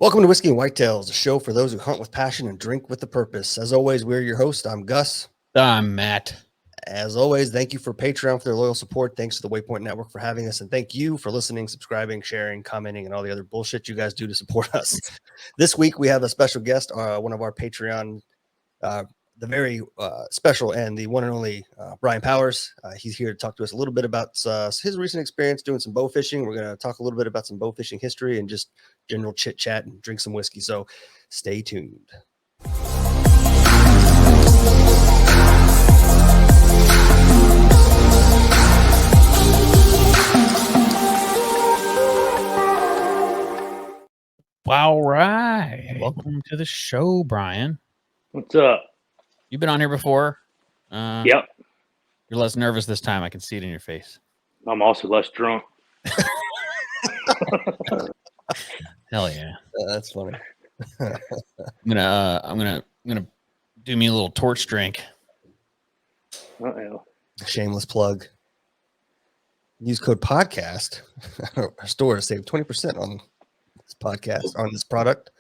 Welcome to Whiskey and Whitetails, a show for those who hunt with passion and drink with a purpose. As always, we're your host. I'm Gus. I'm Matt. As always, thank you for Patreon for their loyal support. Thanks to the Waypoint Network for having us. And thank you for listening, subscribing, sharing, commenting, and all the other bullshit you guys do to support us. This week, we have a special guest, one of our Patreon, the very special and the one and only Bryan Powers. He's here to talk to us a little bit about his recent experience doing some bow fishing. We're going to talk a little bit about some bow fishing history and just general chit chat and drink some whiskey. So stay tuned. All right. Welcome to the show, Bryan. What's up? You've been on here before. Yep. You're less nervous this time. I can see it in your face. I'm also less drunk. Hell yeah. That's funny. I'm gonna do me a little torch drink. Uh-oh. Shameless plug. Use code podcast our store to save 20% on this podcast, on this product.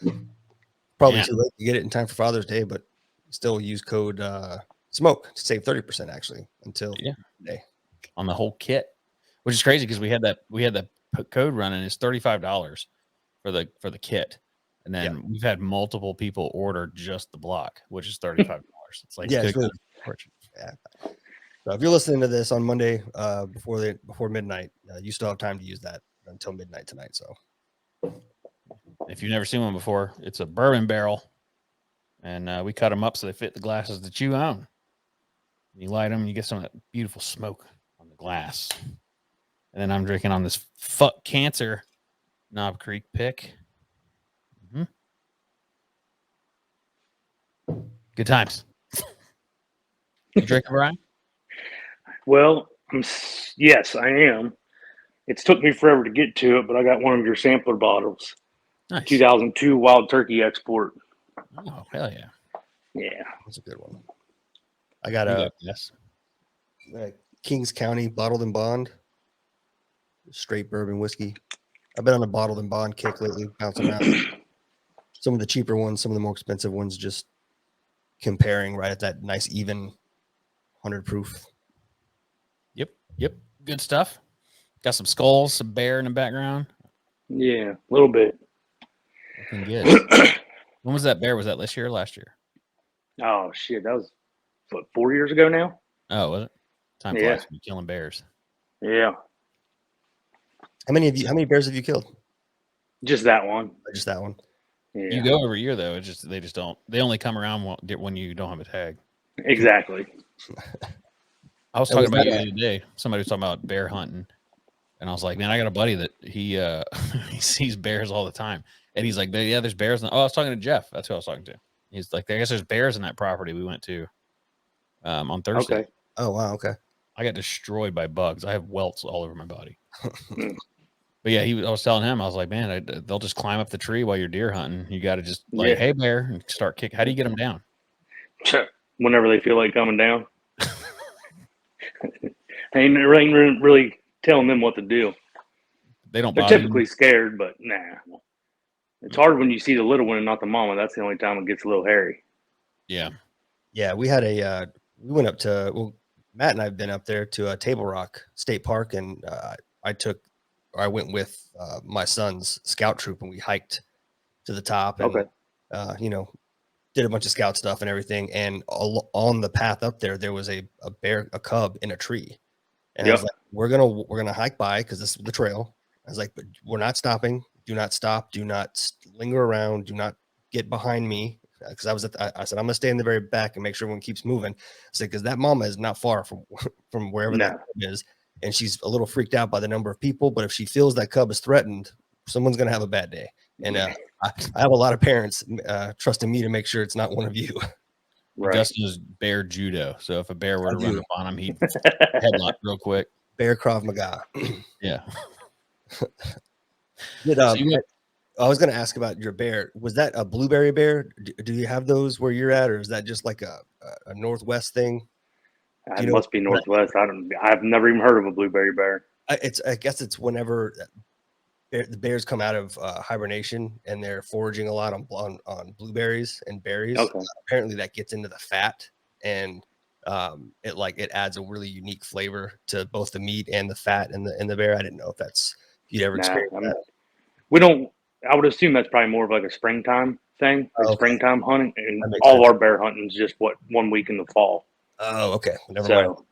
Probably too late to get it in time for Father's Day, but still use code SMOKE to save 30% actually until today on the whole kit, which is crazy because we had that code running. It's $35 for the kit, and then we've had multiple people order just the block, which is $35. It's like it's really, so if you're listening to this on Monday before midnight, you still have time to use that until midnight tonight. So if you've never seen one before, it's a bourbon barrel, and we cut them up so they fit the glasses that you own. You light them, and you get some of that beautiful smoke on the glass. And then I'm drinking on this Fuck Cancer Knob Creek pick. Good times. You drinking, Bryan? Well, yes, I am. It's took me forever to get to it, but I got one of your sampler bottles. Nice. 2002 Wild Turkey Export. Oh, hell yeah. Yeah. That's a good one. I got a Kings County Bottled and Bond. Straight bourbon whiskey. I've been on a bottled and bond kick lately, bouncing around. Some of the cheaper ones, some of the more expensive ones, just comparing right at that nice, even 100 proof. Yep. Good stuff. Got some skulls, some bear in the background. Yeah, a little bit. Looking good. When was that bear? Was that this year or last year? Oh, shit. That was, 4 years ago now? Oh, was it? Time flies when you're killing bears. Yeah. How many bears have you killed? Just that one. Just that one. Yeah. You go every year though. They only come around when you don't have a tag. Exactly. I was talking about it the other day. Somebody was talking about bear hunting, and I was like, man, I got a buddy that he sees bears all the time, and he's like, yeah, there's bears. I was talking to Jeff. That's who I was talking to. He's like, I guess there's bears in that property we went to on Thursday. Okay. Oh wow. Okay. I got destroyed by bugs. I have welts all over my body. But yeah, I was telling him, I was like, man, they'll just climb up the tree while you're deer hunting. You got to just hey, bear, and start kicking. How do you get them down? Whenever they feel like coming down. I ain't really telling them what to do. They're typically scared, but nah. It's hard when you see the little one and not the mama. That's the only time it gets a little hairy. Yeah. Yeah, we had we went up to, Matt and I have been up there to Table Rock State Park, and I went with my son's scout troop, and we hiked to the top and, did a bunch of scout stuff and everything. And on the path up there was a cub in a tree. And I was like, we're going to hike by because this is the trail. I was like, but we're not stopping. Do not stop. Do not linger around. Do not get behind me. Because I said, I'm going to stay in the very back and make sure everyone keeps moving. I said, because that mama is not far from wherever that cub is. And she's a little freaked out by the number of people. But if she feels that cub is threatened, someone's going to have a bad day. And I have a lot of parents trusting me to make sure it's not one of you. Right. Dustin is bear judo. So if a bear were to run up on him, he'd headlock real quick. Bear Krav Maga. Yeah. I was going to ask about your bear. Was that a blueberry bear? Do you have those where you're at, or is that just like a Northwest thing? It must be Northwest. I've never even heard of a blueberry bear. I guess it's whenever the bears come out of hibernation and they're foraging a lot on blueberries and berries. Okay. Apparently, that gets into the fat, and it adds a really unique flavor to both the meat and the fat in the bear. I didn't know if you'd ever Nah, experienced that. we don't. I would assume that's probably more of like a springtime thing, like Oh, okay. springtime hunting, and That makes all sense. our bear hunting is just 1 week in the fall. Oh, okay. Never mind. So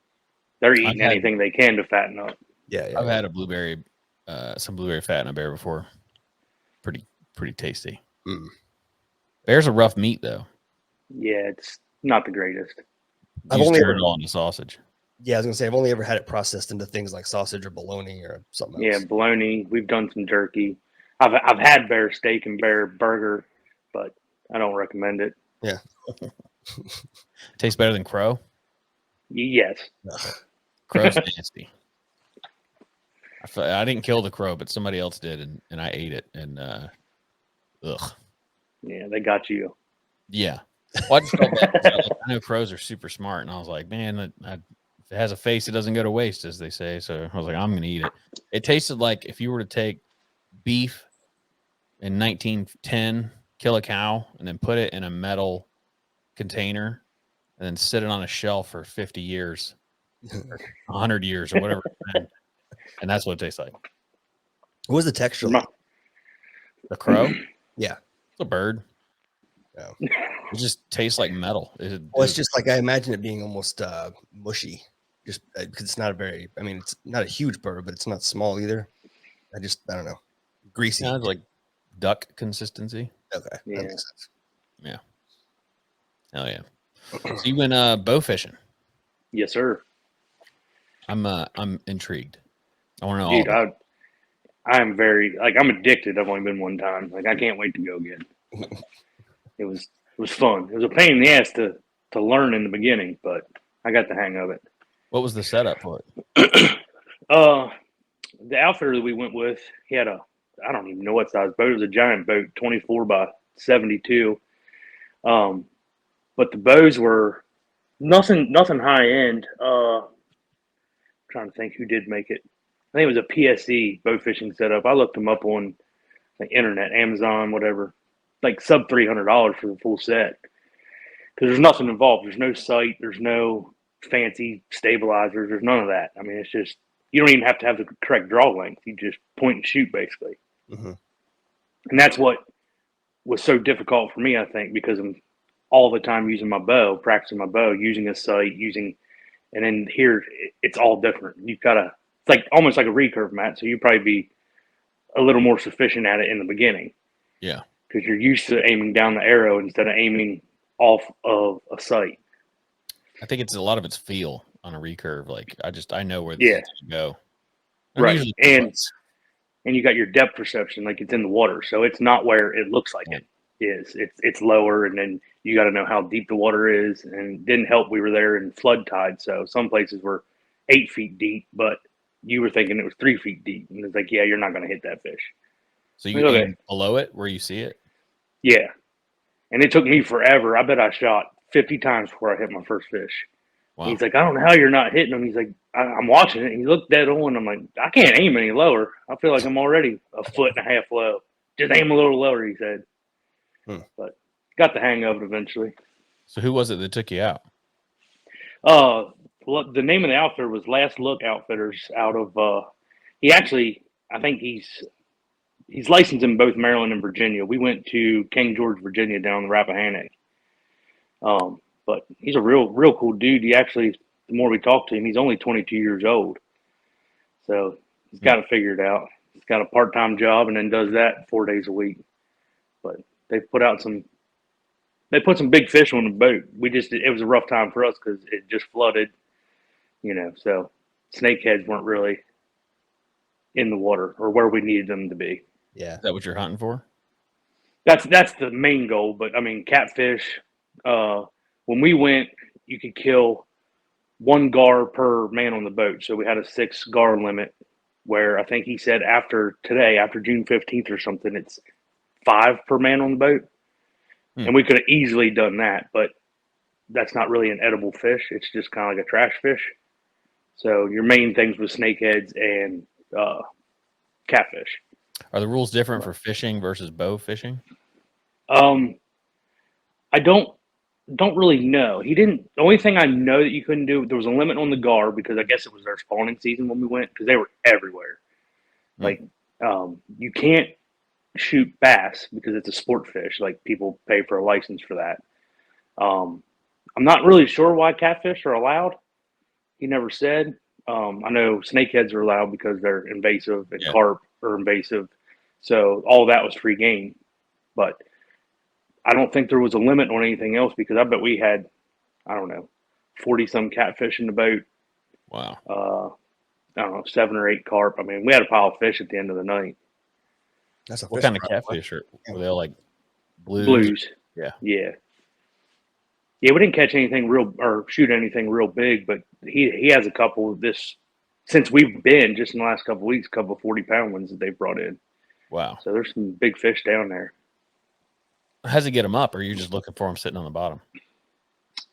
they're eating had- anything they can to fatten up. Yeah, I've had a blueberry, some blueberry fat in a bear before. Pretty tasty. Mm. Bear's a rough meat though. Yeah, it's not the greatest. I've You only stir ever- it all into sausage. Yeah, I was gonna say I've only ever had it processed into things like sausage or bologna or something Yeah, else. bologna. We've done some jerky. I've had bear steak and bear burger, but I don't recommend it. Yeah. Tastes better than crow. Yes. Crow's nasty. I didn't kill the crow, but somebody else did, and I ate it. And ugh. Yeah, they got you. Yeah. Well, I just felt bad 'cause I know crows are super smart, and I was like, man, if it has a face, it doesn't go to waste, as they say. So I was like, I'm gonna eat it. It tasted like if you were to take beef in 1910, kill a cow, and then put it in a metal container, and then sit it on a shelf for 50 years, or 100 years, or whatever, and that's what it tastes like. What was the texture like? The crow, Yeah. it's a bird. Yeah. It just tastes like metal. Well, it's just like I imagine it being almost mushy, just because it's not it's not a huge bird, but it's not small either. I don't know, greasy. Sounds like duck consistency. Okay, Yeah. that makes sense. Yeah. Hell yeah. So you went bow fishing. Yes, sir. I'm intrigued. I want to know Dude, all about it. I'm very I'm addicted. I've only been one time. Like I can't wait to go again. It was fun. It was a pain in the ass to learn in the beginning, but I got the hang of it. What was the setup for it? The outfitter that we went with, he had I don't even know what size boat. It was a giant boat, 24 by 72. But the bows were nothing high end. Trying to think who did make it. I think it was a PSE bow fishing setup. I looked them up on the internet, Amazon, whatever. Like sub $300 for the full set. Because there's nothing involved. There's no sight. There's no fancy stabilizers. There's none of that. I mean, it's just you don't even have to have the correct draw length. You just point and shoot basically. Mm-hmm. And that's what was so difficult for me, I think, because I'm all the time using my bow, practicing my bow, using a sight, and then here it's all different. You've got to, it's like almost like a recurve, Matt. So you probably be a little more sufficient at it in the beginning. Yeah. Because you're used to aiming down the arrow instead of aiming off of a sight. I think it's a lot of its feel on a recurve. Like I know where Yeah. to go. Right. Usually And you got your depth perception, like it's in the water. So it's not where it looks like it is. It's lower, and then you got to know how deep the water is. And it didn't help we were there in flood tide. So some places were 8 feet deep, but you were thinking it was 3 feet deep. And it's like, yeah, you're not going to hit that fish. So you Okay. aim below it where you see it? Yeah. And it took me forever. I bet I shot 50 times before I hit my first fish. Wow. He's like, I don't know how you're not hitting them. He's like, I'm watching it. He looked dead on. I'm like, I can't aim any lower. I feel like I'm already a foot and a half low. Just aim a little lower, he said. But got the hang of it eventually. So who was it that took you out? The name of the outfitter was Last Look Outfitters out of, he actually, I think he's licensed in both Maryland and Virginia. We went to King George, Virginia down the Rappahannock. But he's a real cool dude. He actually, the more we talk to him, he's only 22 years old. So he's got it figured out. He's got a part-time job and then does that 4 days a week. But they put some big fish on the boat. It was a rough time for us because it just flooded, so snakeheads weren't really in the water or where we needed them to be. Yeah. Is that what you're hunting for? That's the main goal. But I mean, catfish, when we went, you could kill 1 gar per man on the boat. So we had a 6 gar limit where I think he said after June 15th or something, it's 5 per man on the boat. And we could have easily done that, but that's not really an edible fish. It's just kind of like a trash fish. So your main things was snakeheads and catfish. Are the rules different for fishing versus bow fishing? I don't really know. He didn't. The only thing I know that you couldn't do, there was a limit on the gar because I guess it was their spawning season when we went because they were everywhere. Like, you can't shoot bass because it's a sport fish. Like people pay for a license for that. I'm not really sure why catfish are allowed. He never said. I know snakeheads are allowed because they're invasive and carp are invasive. So all that was free game. But I don't think there was a limit on anything else because I bet we had, I don't know, 40 some catfish in the boat. Wow. I don't know, 7 or 8 carp. I mean, we had a pile of fish at the end of the night. That's a What fish kind of fry. catfish were they all like blues? Blues. Yeah. Yeah. Yeah, we didn't catch anything real or shoot anything real big, but he has a couple of this since we've been just in the last couple of weeks, a couple of 40-pound ones that they've brought in. Wow. So there's some big fish down there. How's he get them up? Or are you just looking for them sitting on the bottom?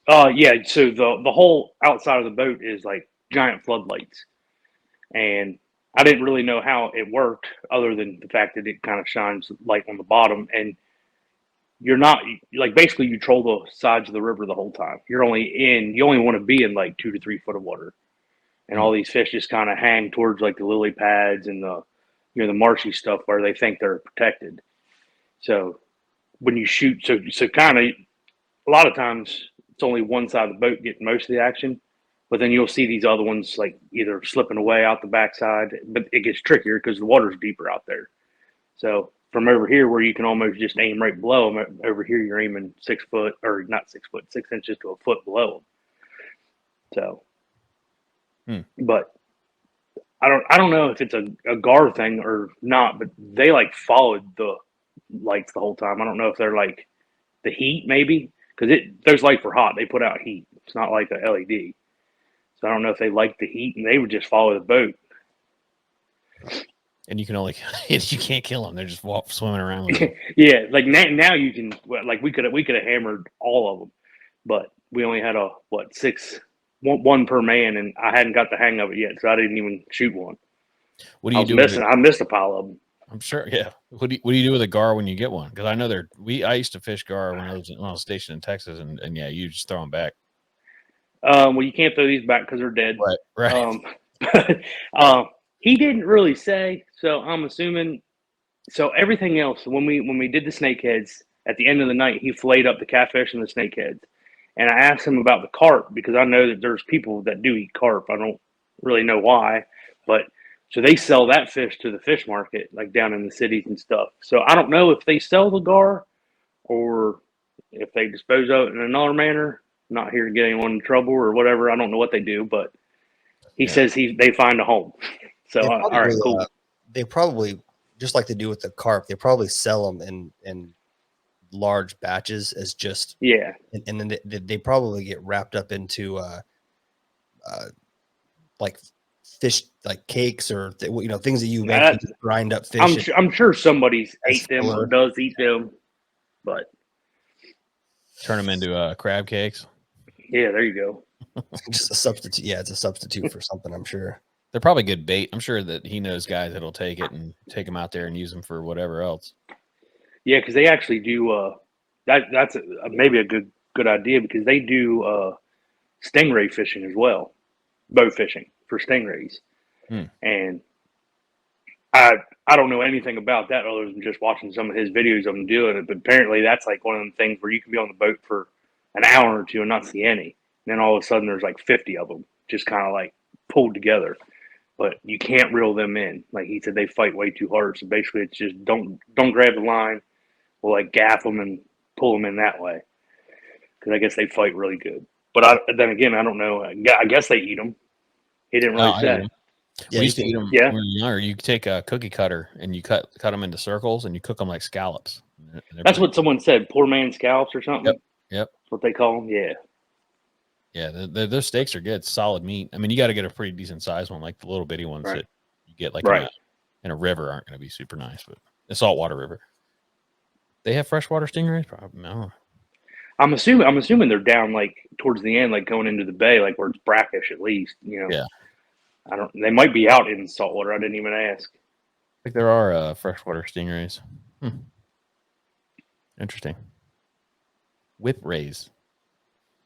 Yeah. So the whole outside of the boat is like giant floodlights, and I didn't really know how it worked other than the fact that it kind of shines light on the bottom, and you're not like basically you troll the sides of the river the whole time. You only want to be in like 2 to 3 foot of water, and all these fish just kind of hang towards like the lily pads and the marshy stuff where they think they're protected. So when you shoot, so kind of a lot of times it's only one side of the boat getting most of the action, but then you'll see these other ones like either slipping away out the backside, but it gets trickier because the water's deeper out there. So from over here where you can almost just aim right below them, over here you're aiming 6 foot or not 6 foot, 6 inches to a foot below them. So, but I don't know if it's a gar thing or not, but they like followed the lights the whole time. I don't know if they're like the heat maybe because those lights were hot. They put out heat. It's not like a LED. So I don't know if they like the heat and they would just follow the boat. And you can only you can't kill them. They're just swimming around with them. Yeah, like now you can like we could have hammered all of them, but we only had one per man, and I hadn't got the hang of it yet, so I didn't even shoot one. What do you do? I missed a pile of them. I'm sure. Yeah. What do you do with a gar when you get one? Because I know I used to fish gar when I was stationed in Texas, and yeah, you just throw them back. Well, you can't throw these back because they're dead. Right. He didn't really say, so I'm assuming. So everything else, when we did the snakeheads at the end of the night, he filleted up the catfish and the snakeheads, and I asked him about the carp because I know that there's people that do eat carp. I don't really know why, but so they sell that fish to the fish market, like down in the cities and stuff. So I don't know if they sell the gar or if they dispose of it in another manner. I'm not here to get anyone in trouble or whatever. I don't know what they do, but he says they find a home. So all right, cool. They probably, just like they do with the carp, they probably sell them in large batches as just and then they probably get wrapped up into like fish, like cakes or things that you make grind up fish. I'm sure somebody's ate them or does eat them, but turn them into crab cakes. Yeah, there you go. Just a substitute. Yeah, it's a substitute for something, I'm sure. They're probably good bait. I'm sure that he knows guys that'll take it and take them out there and use them for whatever else. Yeah, because they actually do. That's maybe a good idea because they do stingray fishing as well, bow fishing for stingrays. And I don't know anything about that other than just watching some of his videos of him doing it. But apparently, that's like one of them things where you can be on the boat for an hour or two and not see any. And then all of a sudden, there's like 50 of them just kind of like pulled together. But you can't reel them in. Like he said, they fight way too hard. So basically, it's just don't grab the line. We'll like gaff them and pull them in that way. Because I guess they fight really good. But then again, I don't know. I guess they eat them. He didn't really say. Yeah, we used to eat them when we were younger. You take a cookie cutter and you cut them into circles and you cook them like scallops. That's what someone said. Poor man's scallops or something. Yep. That's what they call them. Yeah. Yeah, their steaks are good, solid meat. I mean, you got to get a pretty decent size one, like the little bitty ones that you get like in a river aren't going to be super nice, but a saltwater river. They have freshwater stingrays? Probably no. I'm assuming they're down like towards the end, like going into the bay, like where it's brackish at least. Yeah. They might be out in saltwater. I didn't even ask. think there are freshwater stingrays. Interesting. Whip rays.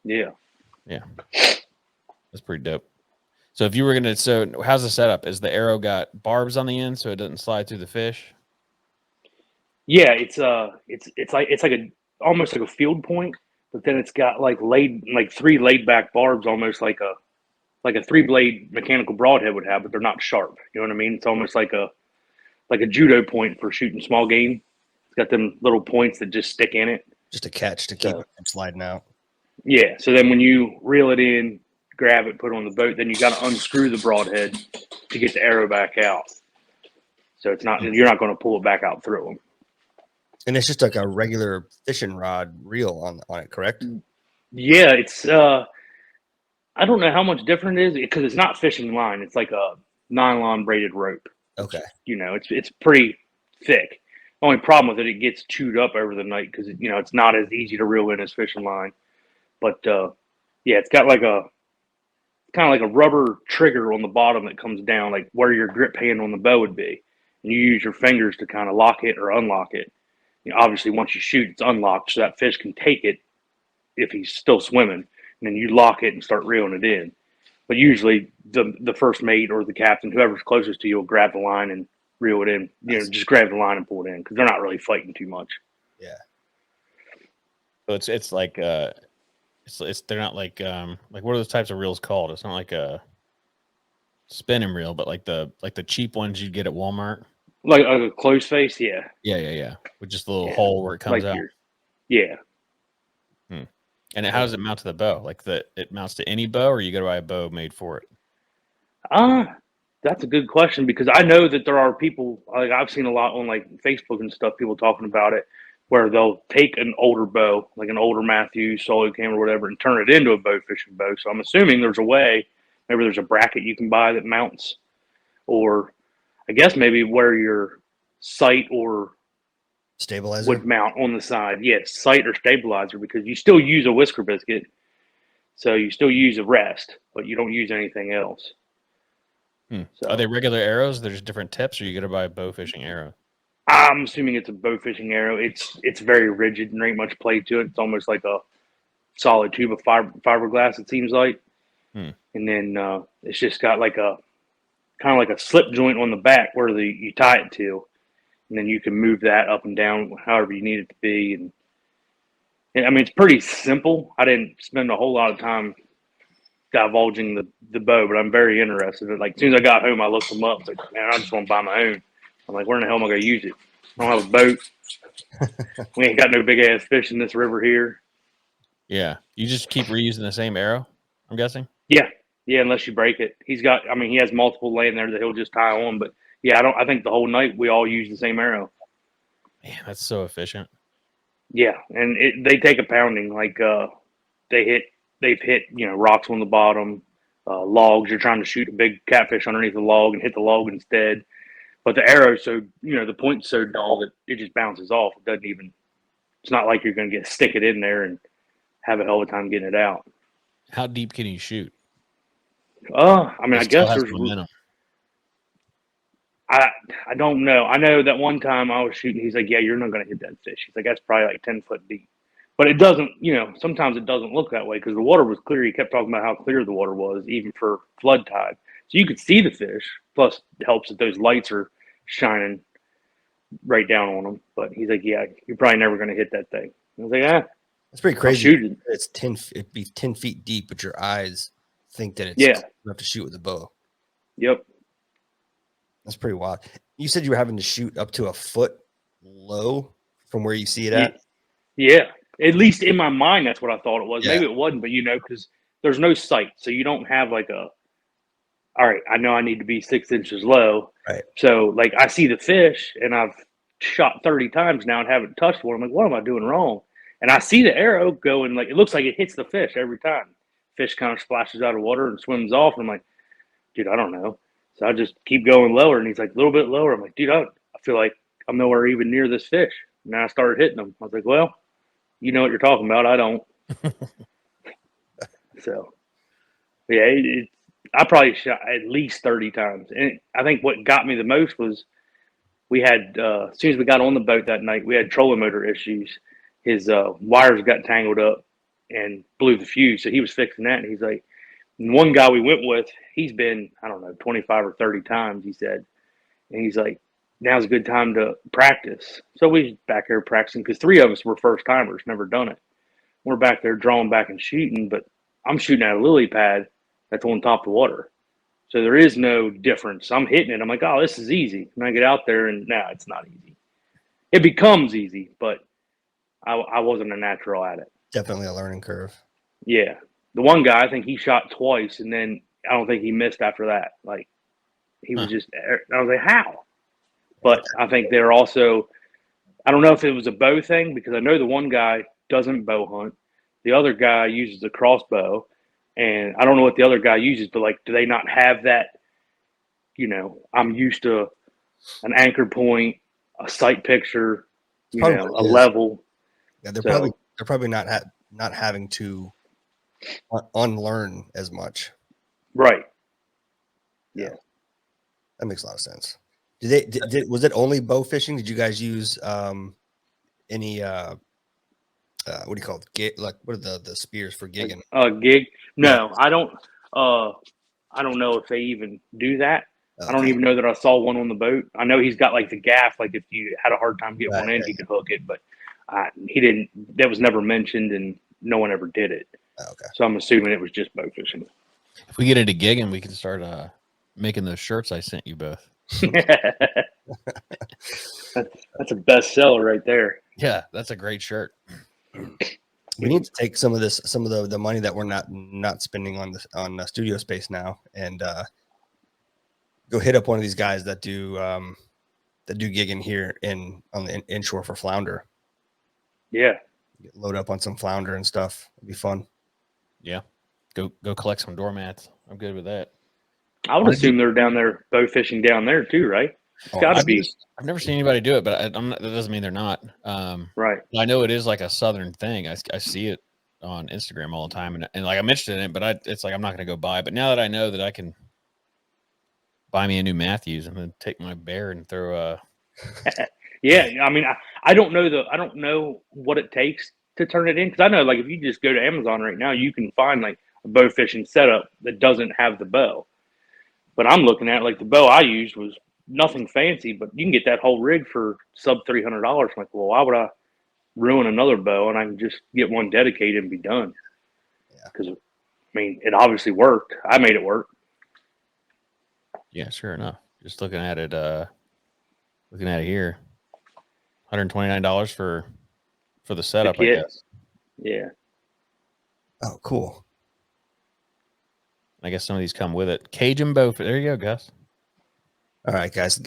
Yeah. That's pretty dope. So if you were gonna, so how's the setup? Is the arrow got barbs on the end so it doesn't slide through the fish? Yeah, it's like a almost like a field point, but then it's got like three laid back barbs, almost like a 3-blade mechanical broadhead would have, but they're not sharp. You know what I mean? It's almost like a judo point for shooting small game. It's got them little points that just stick in it. Just a catch to keep it from sliding out. Yeah. So then when you reel it in, grab it, put it on the boat, then you got to unscrew the broadhead to get the arrow back out. So it's not you're not going to pull it back out through them. And it's just like a regular fishing rod reel on it, correct? Yeah, it's I don't know how much different it is because it's not fishing line. It's like a nylon braided rope. Okay. It's pretty thick. The only problem with it gets chewed up over the night because it's not as easy to reel in as fishing line. But yeah, it's got like a kind of like a rubber trigger on the bottom that comes down, like where your grip hand on the bow would be, and you use your fingers to kind of lock it or unlock it. Obviously, once you shoot, it's unlocked, so that fish can take it if he's still swimming, and then you lock it and start reeling it in. But usually, the first mate or the captain, whoever's closest to you, will grab the line and reel it in. Just grab the line and pull it in because they're not really fighting too much. Yeah. So it's like it's they're not like what are those types of reels called? It's not like a spinning reel, but like the cheap ones you'd get at Walmart. Like a closed face, yeah. Yeah. With just a little hole where it comes out. Yeah. And how does it mount to the bow? Like it mounts to any bow, or you got to buy a bow made for it? That's a good question because I know that there are people, like I've seen a lot on like Facebook and stuff, people talking about it, where they'll take an older bow, like an older Matthews solo cam or whatever, and turn it into a bow fishing bow. So I'm assuming there's a way, maybe there's a bracket you can buy that mounts, or I guess maybe where your sight or Stabilizer would mount on the side. Yes, sight or stabilizer, because you still use a whisker biscuit. So you still use a rest, but you don't use anything else. So, are they regular arrows? There's different tips, or you got to buy a bow fishing arrow? I'm assuming it's a bow fishing arrow. It's very rigid and there ain't much play to it. It's almost like a solid tube of fiberglass, it seems like. And then it's just got like a kind of like a slip joint on the back where you tie it to, and then you can move that up and down however you need it to be. And I mean, it's pretty simple. I didn't spend a whole lot of time divulging the bow, but I'm very interested. Like as soon as I got home, I looked them up. Like, man, I just want to buy my own. I'm like, where in the hell am I going to use it? I don't have a boat. We ain't got no big ass fish in this river here. Yeah, you just keep reusing the same arrow, I'm guessing. Yeah, unless you break it. He has multiple laying there that he'll just tie on. But yeah, I think the whole night we all use the same arrow. Man, that's so efficient. Yeah, and they take a pounding. Like they've hit rocks on the bottom, logs. You're trying to shoot a big catfish underneath the log and hit the log instead. But the arrow, so the point's so dull that it just bounces off. It doesn't even. It's not like you're going to stick it in there and have a hell of a time getting it out. How deep can you shoot? I guess there's momentum. I don't know. I know that one time I was shooting, he's like, yeah, you're not going to hit that fish. He's like, that's probably like 10 foot deep. But it doesn't, sometimes it doesn't look that way because the water was clear. He kept talking about how clear the water was, even for flood tide. So you could see the fish. Plus, it helps that those lights are shining right down on them. But he's like, yeah, you're probably never going to hit that thing. I was like, that's pretty crazy. Shoot it. It's 10. It'd be 10 feet deep, but your eyes think that it's enough to shoot with a bow. Yep. That's pretty wild. You said you were having to shoot up to a foot low from where you see it at? Yeah. At least in my mind, that's what I thought it was. Yeah. Maybe it wasn't, but because there's no sight. So you don't have like all right, I know I need to be 6 inches low. Right. So like I see the fish and I've shot 30 times now and haven't touched one. I'm like, what am I doing wrong? And I see the arrow going, like, it looks like it hits the fish every time. Fish kind of splashes out of water and swims off. And I'm like, dude, I don't know. So I just keep going lower, and he's like, a little bit lower. I'm like, dude, I feel like I'm nowhere even near this fish. And then I started hitting him. I was like, well, you know what you're talking about. I don't. So, yeah, I probably shot at least 30 times. And I think what got me the most was we had as soon as we got on the boat that night, we had trolling motor issues. His wires got tangled up and blew the fuse, so he was fixing that. And he's like, and one guy we went with, he's been, I don't know, 25 or 30 times, he said. And he's like, now's a good time to practice. So we back there practicing because 3 of us were first timers, never done it. We're back there drawing back and shooting, but I'm shooting at a lily pad that's on top of the water. So there is no difference. I'm hitting it. I'm like, oh, this is easy. And I get out there and no, it's not easy. It becomes easy, but I wasn't a natural at it. Definitely a learning curve. Yeah. The one guy, I think he shot twice and then I don't think he missed after that. Like he was just, I was like, how? But I think they're also, I don't know if it was a bow thing because I know the one guy doesn't bow hunt. The other guy uses a crossbow. And I don't know what the other guy uses, but like, do they not have that? You know, I'm used to an anchor point, a sight picture, you Probably know, what a it is. level. Yeah, they're So- probably not having to unlearn as much. Right. That makes a lot of sense. Was it only bow fishing? Did you guys use any what do you call it? Like what are the spears for gigging? Gig? No, I don't. I don't know if they even do that. I don't Okay. even know that I saw one on the boat. I know he's got like the gaff. Like if you had a hard time getting Right, one in, yeah, he could hook it, but he didn't. That was never mentioned, and no one ever did it. Okay. So I'm assuming it was just bow fishing. If we get into gigging, we can start making those shirts I sent you both. That's a bestseller right there. Yeah, that's a great shirt. We need to take some of the money that we're not spending on studio space now and go hit up one of these guys that do gigging here on the inshore for flounder. Yeah. Load up on some flounder and stuff. It'd be fun. Yeah, go collect some doormats. I'm good with that. I would assume they're down there bow fishing down there too, right? It's got to be. I've never seen anybody do it, but I'm not, that doesn't mean they're not. Right. I know it is like a southern thing. I see it on Instagram all the time, and like I'm interested in it, but it's like I'm not going to go buy. But now that I know that I can buy me a new Matthews, I'm going to take my bear and throw a. Yeah, I mean, I don't know what it takes to turn it in because I know like if you just go to Amazon right now, you can find like a bow fishing setup that doesn't have the bow. But I'm looking at like the bow I used was nothing fancy, but you can get that whole rig for sub $300. I'm like, well, why would I ruin another bow and I can just get one dedicated and be done? Yeah. Because I mean, it obviously worked. I made it work. Yeah, sure enough. Just looking at it here, $129 for the setup, I guess. Yeah. Oh, cool. I guess some of these come with it. Cajun bow. There you go, Gus. All right, guys.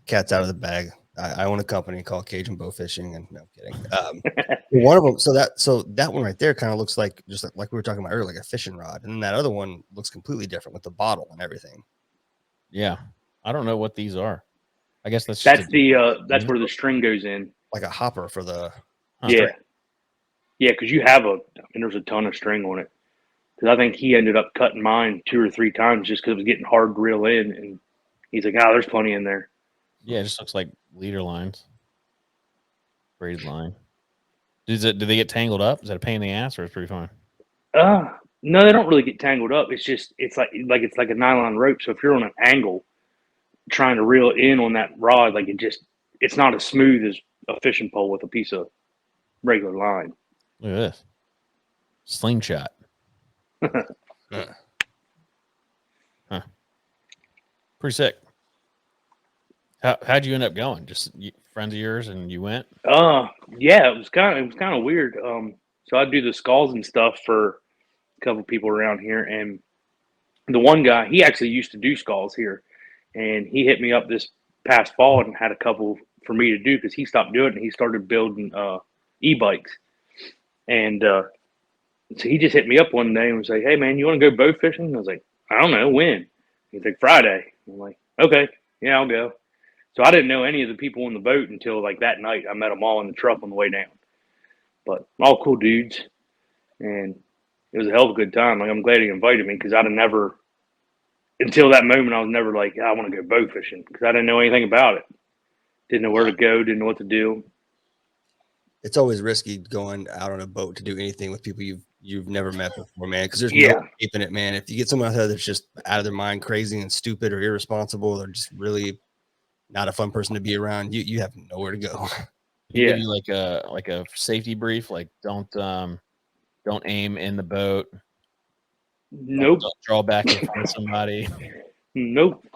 Cat's out of the bag. I own a company called Cajun Bow Fishing, and no I'm kidding. One of them. So that one right there kind of looks like just like we were talking about earlier, like a fishing rod, and then that other one looks completely different with the bottle and everything. Yeah, I don't know what these are. I guess that's that's where the string goes in. Like a hopper for the. Yeah. Yeah, because you have there's a ton of string on it. Because I think he ended up cutting mine 2 or 3 times just because it was getting hard to reel in. And he's like, there's plenty in there. Yeah, it just looks like leader lines. Braided line. Do they get tangled up? Is that a pain in the ass or it's pretty fun? No, they don't really get tangled up. It's like a nylon rope. So if you're on an angle trying to reel in on that rod, like it's not as smooth as a fishing pole with a piece of regular line. Look at this. Slingshot. Huh. Pretty sick. How'd you end up going? Just friends of yours and you went? Yeah, it was kind of weird. So I do the skulls and stuff for a couple people around here, and the one guy, he actually used to do skulls here, and he hit me up this past fall and had a couple for me to do because he stopped doing it and he started building e-bikes, and so he just hit me up one day and was like, "Hey man, you want to go bow fishing?" I was like, "I don't know when." He's like, "Friday." I'm like, "Okay, yeah, I'll go." So I didn't know any of the people on the boat until like that night. I met them all in the truck on the way down, but all cool dudes, and it was a hell of a good time. Like I'm glad he invited me because I'd have never, until that moment, I was never like, I want to go bow fishing because I didn't know anything about it. Didn't know where to go. Didn't know what to do. It's always risky going out on a boat to do anything with people you've never met before, man. Because there's Yeah. no escaping it, man. If you get someone out there that's just out of their mind, crazy and stupid or irresponsible, or just really not a fun person to be around, you have nowhere to go. He Yeah. give you like a safety brief, like don't aim in the boat. Nope. Don't draw back in front of somebody. Nope.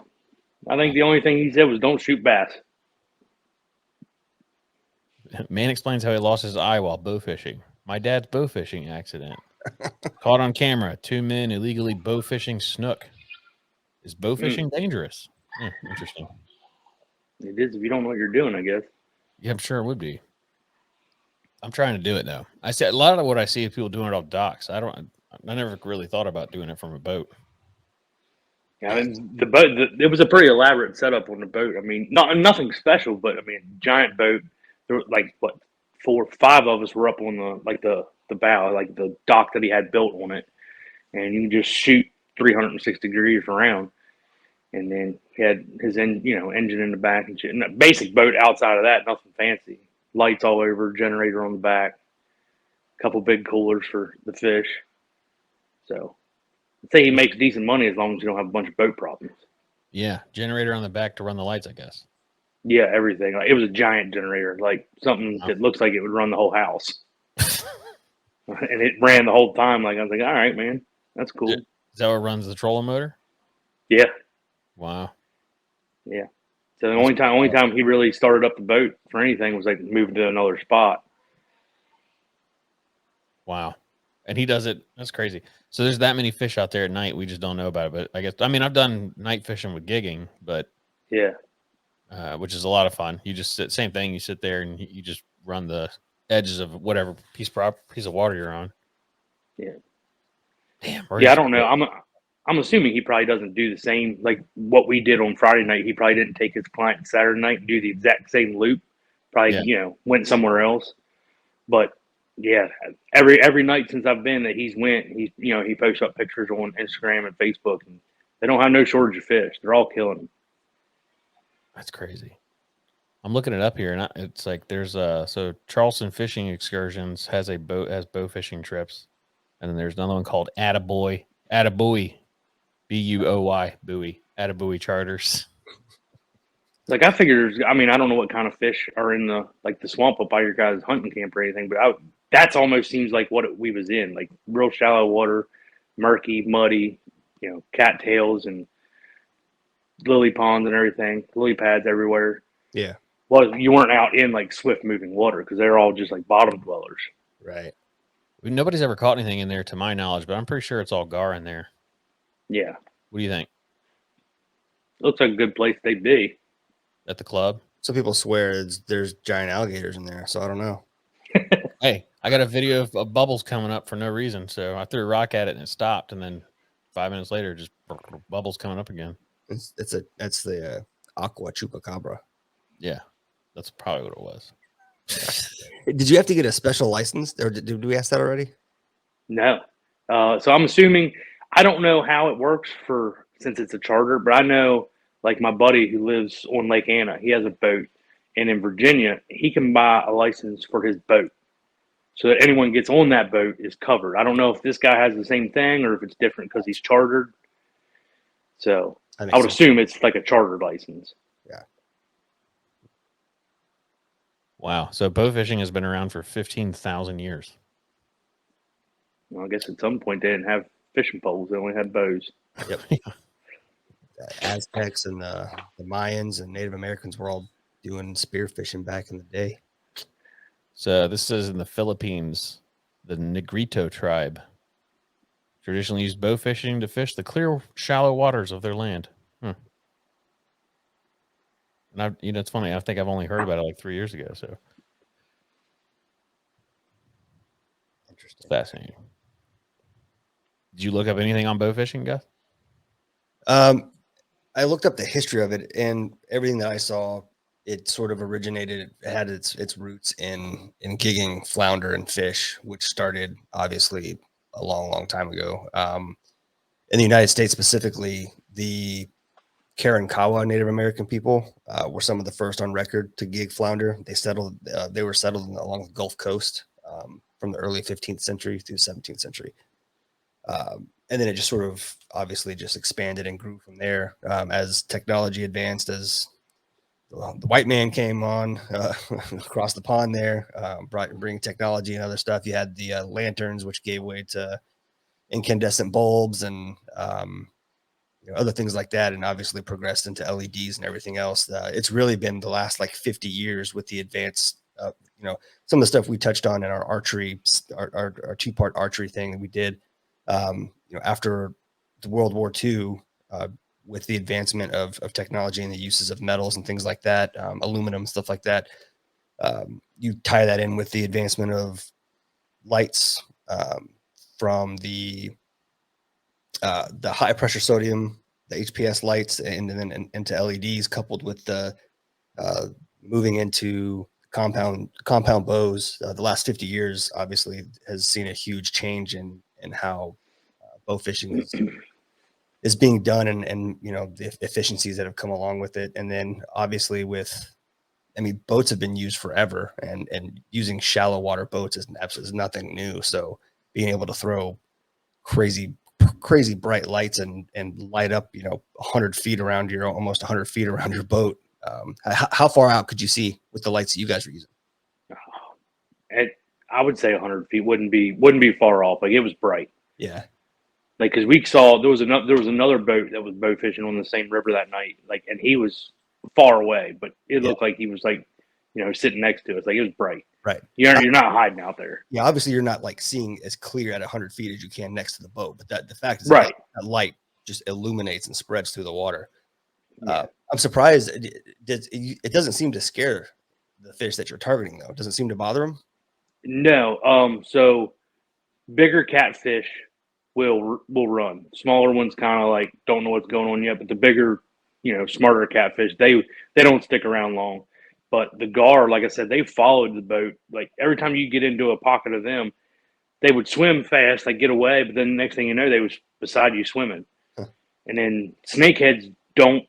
I think the only thing he said was don't shoot bass. Man explains how he lost his eye while bow fishing. My dad's bow fishing accident. Caught on camera. 2 men illegally bow fishing snook. Is bow fishing dangerous? Interesting. It is if you don't know what you're doing, I guess. Yeah, I'm sure it would be. I'm trying to do it though. I see a lot of what I see is people doing it off docks. I never really thought about doing it from a boat. Yeah, I mean, the boat. It was a pretty elaborate setup on the boat. I mean, nothing special, but I mean, giant boat. There were like what 4, 5 of us were up on the bow, like the dock that he had built on it, and you can just shoot 360 degrees around. And then he had his engine in the back and shit. And a basic boat outside of that, nothing fancy. Lights all over, generator on the back, a couple big coolers for the fish. So I'd say he makes decent money as long as you don't have a bunch of boat problems. Yeah, generator on the back to run the lights, I guess. Yeah, everything. Like, it was a giant generator, like something that looks like it would run the whole house. And it ran the whole time. Like, I was like, all right, man, that's cool. Is that what runs the trolling motor? Yeah. Wow. Yeah. So the only time he really started up the boat for anything was like moving to another spot. Wow. And he does it. That's crazy. So there's that many fish out there at night. We just don't know about it. But I guess, I mean, I've done night fishing with gigging, but Yeah. Which is a lot of fun. You just same thing. You sit there and you just run the edges of whatever piece of water you're on. Yeah. Damn. Yeah, I don't know. I'm assuming he probably doesn't do the same like what we did on Friday night. He probably didn't take his client Saturday night and do the exact same loop. Probably went somewhere else. But yeah, every night since I've been that he posts up pictures on Instagram and Facebook, and they don't have no shortage of fish. They're all killing them. That's crazy. I'm looking it up here, and it's like there's so Charleston Fishing Excursions has bow fishing trips, and then there's another one called Attabuoy, Buoy, Attabuoy Charters. Like I figured, I mean, I don't know what kind of fish are in the swamp up by your guys' hunting camp or anything, but that's almost seems like what we was in, like real shallow water, murky, muddy, cattails and lily ponds and everything, lily pads everywhere. Yeah. Well, you weren't out in like swift moving water because they're all just like bottom dwellers. Right. Nobody's ever caught anything in there to my knowledge, but I'm pretty sure it's all gar in there. Yeah. What do you think? Looks like a good place they'd be. At the club? Some people swear there's giant alligators in there, so I don't know. Hey, I got a video of bubbles coming up for no reason, so I threw a rock at it and it stopped, and then 5 minutes later, just bubbles coming up again. That's the aqua chupacabra. Yeah, that's probably what it was. Did you have to get a special license, or did we ask that already? No. So I'm assuming, I don't know how it works since it's a charter, but I know like my buddy who lives on Lake Anna, he has a boat, and in Virginia, he can buy a license for his boat so that anyone gets on that boat is covered. I don't know if this guy has the same thing or if it's different because he's chartered. So I would assume it's like a chartered license. Yeah. Wow. So bow fishing has been around for 15,000 years. Well, I guess at some point they didn't have fishing poles; they only had bows. Yep. The Aztecs and the Mayans and Native Americans were all doing spear fishing back in the day. So this says in the Philippines, the Negrito tribe traditionally used bow fishing to fish the clear, shallow waters of their land. And it's funny. I think I've only heard about it like 3 years ago. So Interesting. Fascinating. Did you look up anything on bow fishing, Gus? I looked up the history of it, and everything that I saw, it sort of originated. It had its roots in gigging flounder and fish, which started obviously a long time ago. In the United States specifically, the Karankawa Native American people were some of the first on record to gig flounder. They were settled along the Gulf Coast from the early 15th century through 17th century. And then it just sort of obviously just expanded and grew from there as technology advanced, as the white man came on across the pond there, bringing technology and other stuff. You had the lanterns, which gave way to incandescent bulbs and other things like that, and obviously progressed into LEDs and everything else. It's really been the last like 50 years with the advance. Some of the stuff we touched on in our archery, our two-part archery thing that we did. After the World War II, with the advancement of technology and the uses of metals and things like that, aluminum, stuff like that, you tie that in with the advancement of lights from the high pressure sodium, the HPS lights, and then into LEDs, coupled with the moving into compound bows. The last 50 years obviously has seen a huge change in how bow fishing is being done, and the efficiencies that have come along with it. And then obviously boats have been used forever, and using shallow water boats is absolutely nothing new. So being able to throw crazy bright lights and light up 100 feet around almost 100 feet around your boat. How far out could you see with the lights that you guys were using? I would say 100 feet wouldn't be far off. Like, it was bright. Yeah. Like, because we saw there was another boat that was bow fishing on the same river that night. Like, and he was far away, but it looked like he was like, sitting next to us. Like, it was bright. Right. You're not hiding out there. Yeah. Obviously, you're not like seeing as clear at 100 feet as you can next to the boat, but the fact is right, that light just illuminates and spreads through the water. Yeah. I'm surprised it doesn't seem to scare the fish that you're targeting, though. It doesn't seem to bother them. No. So bigger catfish will run. Smaller ones kind of like don't know what's going on yet, but the bigger, smarter catfish, they don't stick around long. But the gar, like I said, they followed the boat. Like, every time you get into a pocket of them, they would swim fast, like get away, but then the next thing you know, they was beside you swimming. Huh. And then snakeheads don't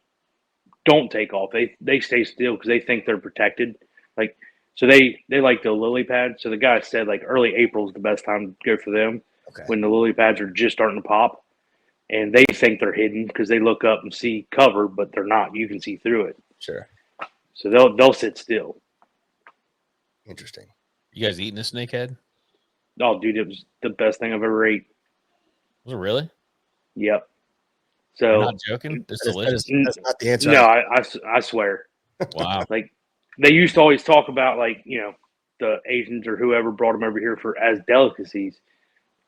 take off. They stay still because they think they're protected. Like, so they like the lily pad. So the guy said like early April is the best time to go for them. Okay. When the lily pads are just starting to pop, and they think they're hidden because they look up and see cover, but they're not. You can see through it. Sure. So they'll sit still. Interesting. You guys eating a snakehead? Oh, dude, it was the best thing I've ever ate. Was it really? Yep. You're So not joking? It's delicious. That's not the answer. no, I swear. Wow. Like, they used to always talk about, like, the Asians or whoever brought them over here as delicacies,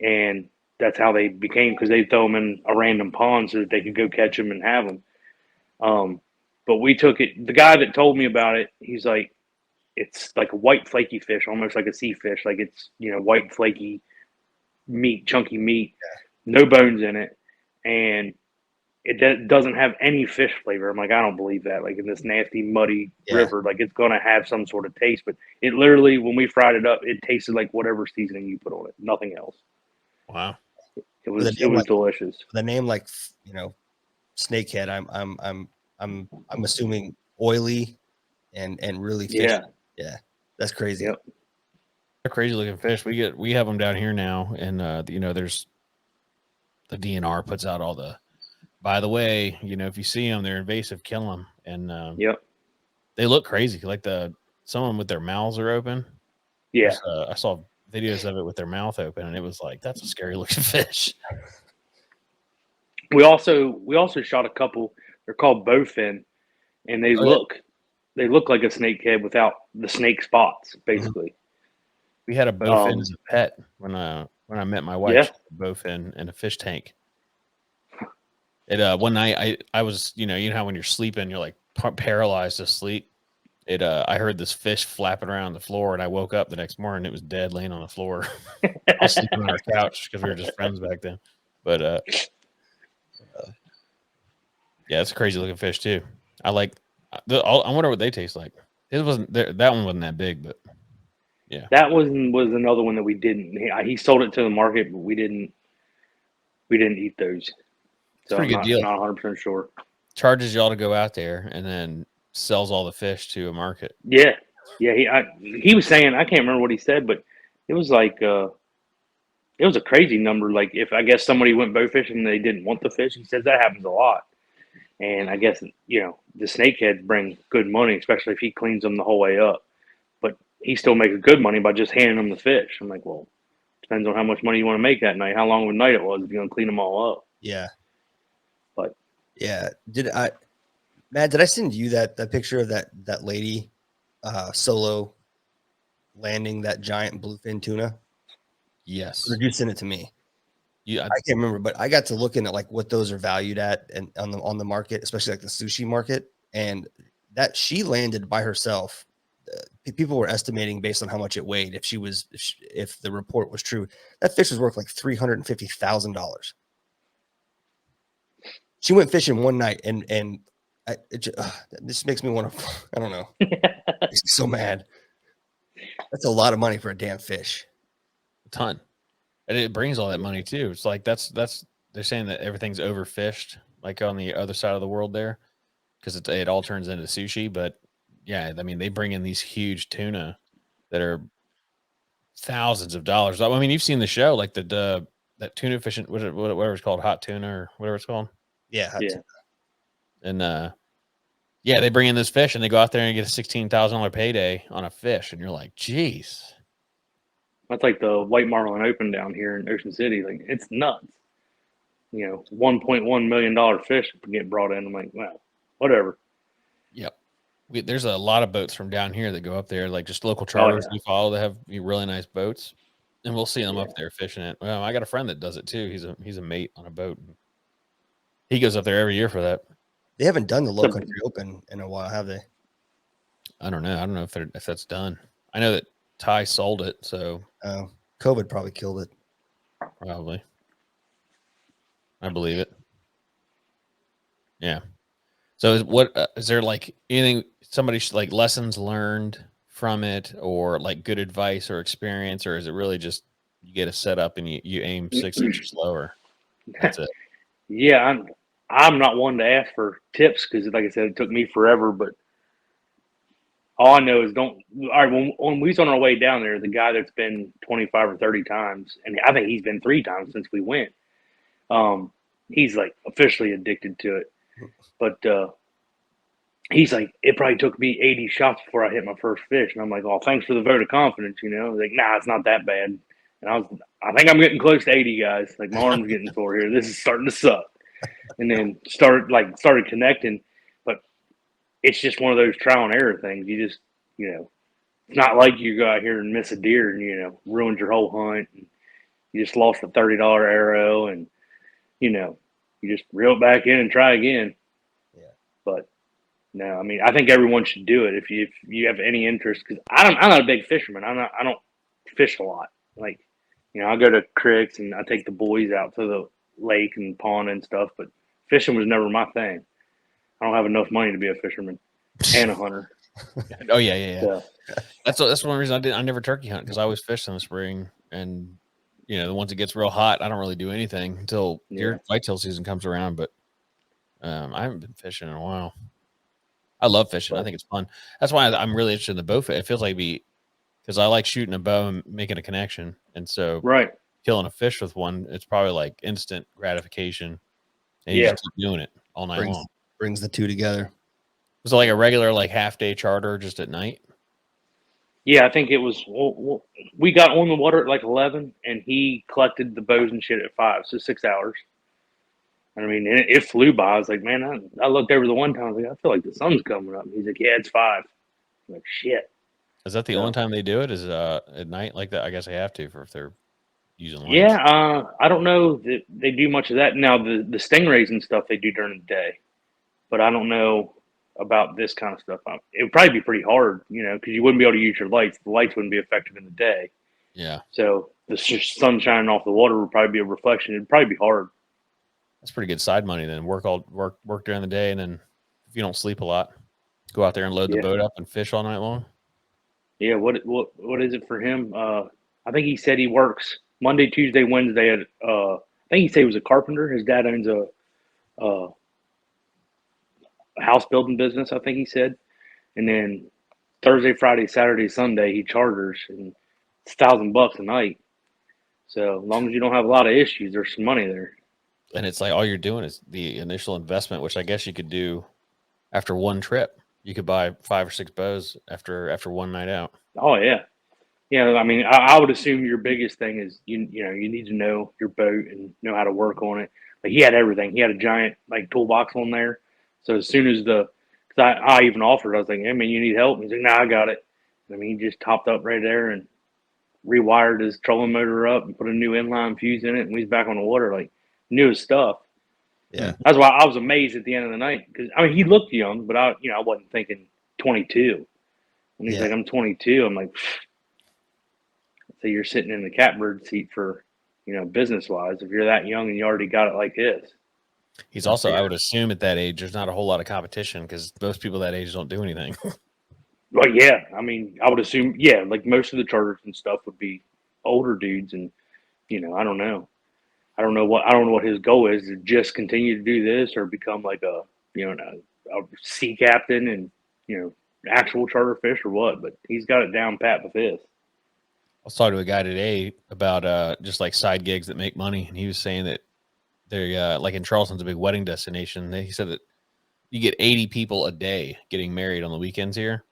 and that's how they became, because they throw them in a random pond so that they could go catch them and have them. But we took it. The guy that told me about it, he's like, it's like a white flaky fish, almost like a sea fish. Like, it's white flaky meat, chunky meat, no bones in it, and it doesn't have any fish flavor. I'm like, I don't believe that. Like, in this nasty, muddy river, like, it's going to have some sort of taste. But it literally, when we fried it up, it tasted like whatever seasoning you put on it. Nothing else. Wow. It was delicious. The name, like, snakehead, I'm assuming oily and really fishy. Yeah. That's crazy. Yep. They're crazy looking fish. We have them down here now, and there's the DNR puts out all the. By the way, if you see them, they're invasive, kill them. And Yep. They look crazy. Like some of them with their mouths are open. Yeah. I saw videos of it with their mouth open, and it was like, that's a scary looking fish. We also shot a couple. They're called bowfin, and they look like a snakehead without the snake spots, basically. We had a bowfin as a pet when I met my wife. Yeah. She had a bowfin in a fish tank. One night I was, you know how when you're sleeping, you're like paralyzed to sleep. I heard this fish flapping around the floor, and I woke up the next morning. It was dead, laying on the floor. I was sleeping on our couch because we were just friends back then. But yeah, it's a crazy looking fish too. I wonder what they taste like. That one wasn't that big, but yeah, that was another one that we didn't. He sold it to the market, but we didn't eat those. So pretty good deal. Not 100% sure. charges y'all to go out there and then sells all the fish to a market. Yeah, yeah. He was saying, I can't remember what he said, but it was like it was a crazy number. Like if I guess somebody went bow fishing and they didn't want the fish, he says that happens a lot. And I guess the snakeheads bring good money, especially if he cleans them the whole way up. But he still makes good money by just handing them the fish. I'm like, well, depends on how much money you want to make that night, how long of a night it was, if you're gonna clean them all up. Yeah. But Yeah. Matt, did I send you that picture of that lady solo landing that giant bluefin tuna? Yes. Or did you send it to me? Yeah. I can't remember, but I got to looking at like what those are valued at and on the market, especially like the sushi market, and that she landed by herself. People were estimating based on how much it weighed. If the report was true, that fish was worth like $350,000. She went fishing one night, and this makes me want to. I don't know. Makes me so mad. That's a lot of money for a damn fish. A ton. And it brings all that money too. It's like that's they're saying that everything's overfished, like on the other side of the world there, because it all turns into sushi. But yeah, I mean they bring in these huge tuna that are thousands of dollars. I mean, you've seen the show, like that tuna fishing, whatever it's called, hot tuna or whatever it's called. Yeah. yeah, And yeah, they bring in this fish and they go out there and get a $16,000 payday on a fish, and you're like, geez. that's like the White Marlin Open down here in Ocean City. Like it's nuts. $1.1 million fish get brought in. I'm like, wow, whatever. Yep. There's a lot of boats from down here that go up there, like just local Oh, charters yeah. we follow that have really nice boats, and we'll see them Yeah. up there fishing it. Well, I got a friend that does it too. He's a mate on a boat. He goes up there every year for that. They haven't done the Low Country Open in a while, have they? I don't know. I don't know if that's done. I know that Ty sold it, so COVID probably killed it. probably. I believe it. Yeah. So is there like anything somebody like lessons learned from it, or like good advice or experience, or is it really just you get a setup and you aim 6 inches lower? That's it. Yeah, I'm not one to ask for tips because, like I said, it took me forever. But all I know is don't. All right, when we was on our way down there, the guy that's been 25 or 30 times, and I think he's been 3 times since we went. He's like officially addicted to it. But he's like, it probably took me 80 shots before I hit my first fish, and I'm like, oh, thanks for the vote of confidence. Like, nah, it's not that bad. And I think I'm getting close to 80, guys. Like my arm's getting sore here. This is starting to suck. And then started connecting, but it's just one of those trial and error things. You just, it's not like you go out here and miss a deer and ruined your whole hunt. And you just lost a $30 arrow, and you just reel it back in and try again. Yeah. But no, I mean, I think everyone should do it if you have any interest. Because I'm not a big fisherman. I don't fish a lot. Like, I go to creeks and I take the boys out to the lake and pond and stuff, but fishing was never my thing. I don't have enough money to be a fisherman and a hunter. Oh yeah. So, That's one reason I never turkey hunt, because I always fish in the spring, and once it gets real hot, I don't really do anything until your whitetail season comes around. But I haven't been fishing in a while. I love fishing. I think it's fun. That's why I'm really interested in the bow fish. It feels like because I like shooting a bow and making a connection, and so right. killing a fish with one, it's probably like instant gratification, and you just keep doing it all night long. Brings the two together. Was it like a regular half day charter just at night? Yeah, I think it was. We got on the water at like 11, and he collected the bows and shit at 5, so 6 hours. I mean, it flew by. I was like, man, I looked over the one time. I was like, I feel like the sun's coming up. He's like, yeah, it's 5. I'm like, shit. Is that the only time they do it? Is at night like that? I guess they have to if they're using lights. Yeah, I don't know that they do much of that now. The stingrays and stuff they do during the day, but I don't know about this kind of stuff. It would probably be pretty hard, because you wouldn't be able to use your lights. The lights wouldn't be effective in the day. Yeah. So the sun shining off the water would probably be a reflection. It'd probably be hard. That's pretty good side money then. Work during the day, and then if you don't sleep a lot, go out there and load the boat up and fish all night long. Yeah. What is it for him? I think he said he works Monday, Tuesday, Wednesday at I think he said he was a carpenter. His dad owns house building business, I think he said. And then Thursday, Friday, Saturday, Sunday, he charters, and it's $1,000 a night. So as long as you don't have a lot of issues, there's some money there. And it's like all you're doing is the initial investment, which I guess you could do after one trip. You could buy 5 or 6 bows after one night out. Oh yeah, yeah. I mean, I would assume your biggest thing is you need to know your boat and know how to work on it. Like he had everything. He had a giant like toolbox on there. So as soon as because I even offered, I was like, hey man, you need help? And he's like, nah, I got it. I mean, he just topped up right there and rewired his trolling motor up and put a new inline fuse in it, and he's back on the water like knew his stuff. Yeah. That's why I was amazed at the end of the night because I mean he looked young, but I wasn't thinking 22. And he's like, I'm 22. I'm like, so you're sitting in the catbird seat for, business wise. If you're that young and you already got it like this. He's also, I would assume at that age, there's not a whole lot of competition because most people that age don't do anything. Well, yeah. I mean, I would assume, yeah, like most of the charters and stuff would be older dudes. And, I don't know. I don't know what his goal is, to just continue to do this or become like a sea captain and, actual charter fish or what, but he's got it down pat with this. I was talking to a guy today about just like side gigs that make money, and he was saying that they're like in Charleston's a big wedding destination. He said that you get 80 people a day getting married on the weekends here,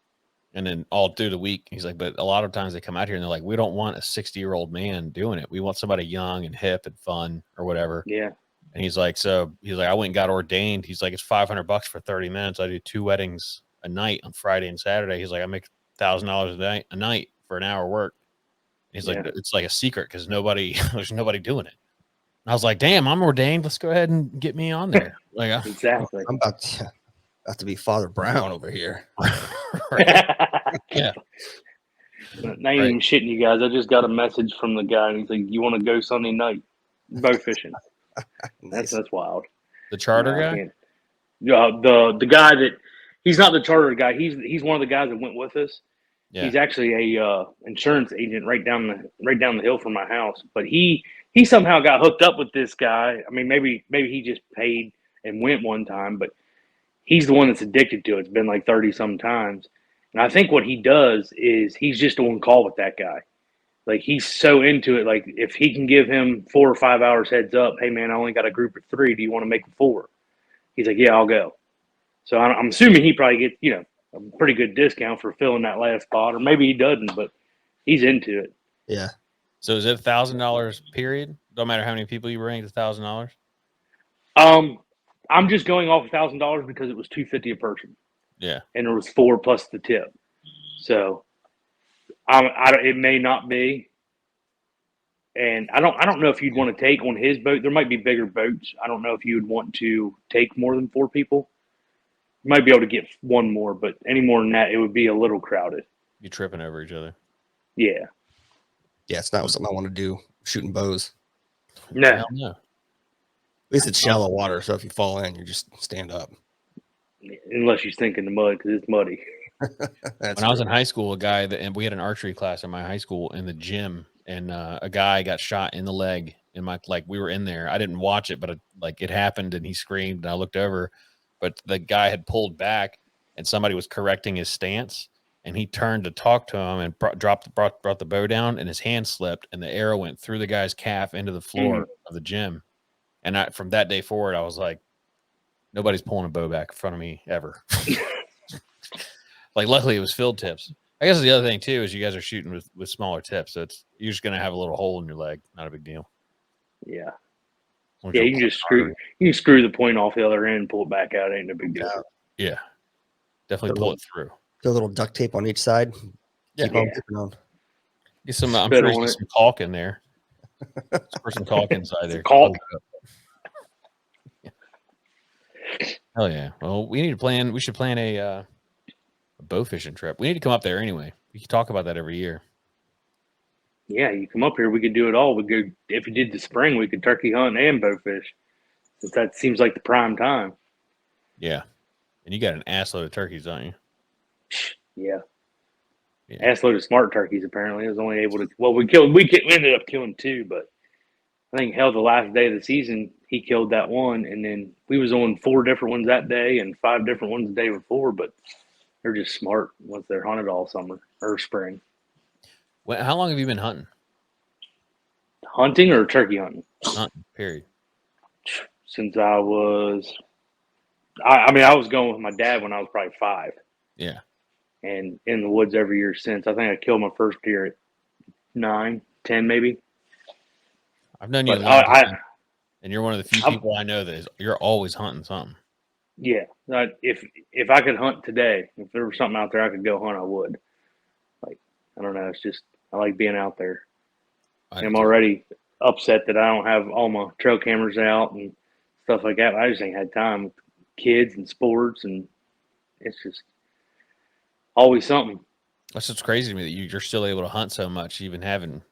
and then all through the week. He's like, but a lot of times they come out here and they're like, we don't want a 60-year-old man doing it. We want somebody young and hip and fun or whatever. Yeah. And he's like, I went and got ordained. He's like, it's $500 for 30 minutes. I do 2 weddings a night on Friday and Saturday. He's like, I make $1,000 a night for an hour work. He's like, it's like a secret because there's nobody doing it. And I was like, damn, I'm ordained. Let's go ahead and get me on there. Like, exactly. I'm about to be Father Brown over here. Yeah. Not even shitting you guys. I just got a message from the guy, and he's like, "You want to go Sunday night bow fishing?" Nice. That's wild. The charter guy. The guy that he's not the charter guy. He's one of the guys that went with us. Yeah. He's actually a insurance agent right down the hill from my house. But he somehow got hooked up with this guy. I mean, maybe he just paid and went one time, but he's the one that's addicted to it. It's been like 30 some times. And I think what he does is he's just on call with that guy. Like he's so into it. Like if he can give him 4 or 5 hours heads up, hey man, I only got a group of 3. Do you want to make 4? He's like, yeah, I'll go. So I'm assuming he probably gets, a pretty good discount for filling that last spot, or maybe he doesn't, but he's into it. Yeah. So is it $1,000 period? Don't matter how many people you bring, it's $1,000. I'm just going off $1,000 because it was $250 a person. Yeah, and there was 4 plus the tip. So, it may not be, and I don't know if you'd want to take on his boat. There might be bigger boats. I don't know if you would want to take more than 4 people. You might be able to get one more, but any more than that, it would be a little crowded. You're tripping over each other. Yeah. Yeah, it's not something I want to do, shooting bows. No. At least it's shallow water, so if you fall in, you just stand up. Unless you stink in the mud because it's muddy. When I was in high school, and we had an archery class in my high school in the gym, and a guy got shot in the leg. And we were in there. I didn't watch it, but it happened, and he screamed, and I looked over. But the guy had pulled back, and somebody was correcting his stance, and he turned to talk to him and brought the bow down, and his hand slipped, and the arrow went through the guy's calf into the floor of the gym. And from that day forward, I was like, nobody's pulling a bow back in front of me ever. Luckily, it was filled tips. I guess the other thing too is you guys are shooting with smaller tips, so you're just gonna have a little hole in your leg. Not a big deal. Yeah. Yeah, you can just screw the point off the other end and pull it back out. Ain't no big deal. Yeah, definitely pull it through. Put a little duct tape on each side. Yeah, on. Get some. I'm sure there's some caulk in there. There's some caulk inside there. Caulk. Hell yeah! Well, we should plan a bow fishing trip. We need to come up there anyway. We can talk about that every year. Yeah, you come up here, we could do it all. We could, if you did the spring, we could turkey hunt and bow fish. Since that seems like the prime time. Yeah, and you got an assload of turkeys, don't you? Yeah. Assload of smart turkeys. Apparently, I was only able to. Well, we ended up killing 2, but I think the last day of the season, he killed that one, and then we was on 4 different ones that day and 5 different ones the day before. But they're just smart once they're hunted all summer or spring. How long have you been hunting? Hunting or turkey hunting? Hunting, period. Since I was, I mean, I was going with my dad when I was probably 5. Yeah. And in the woods every year since. I think I killed my first deer at 9, 10 maybe. I've known you a But long time, and you're one of the few people I know that you're always hunting something. Yeah. If I could hunt today, if there was something out there I could go hunt, I would. Like, I don't know. It's just, I like being out there. I'm already upset that I don't have all my trail cameras out and stuff like that. I just ain't had time with kids and sports, and it's just always something. That's what's crazy to me that you're still able to hunt so much, even having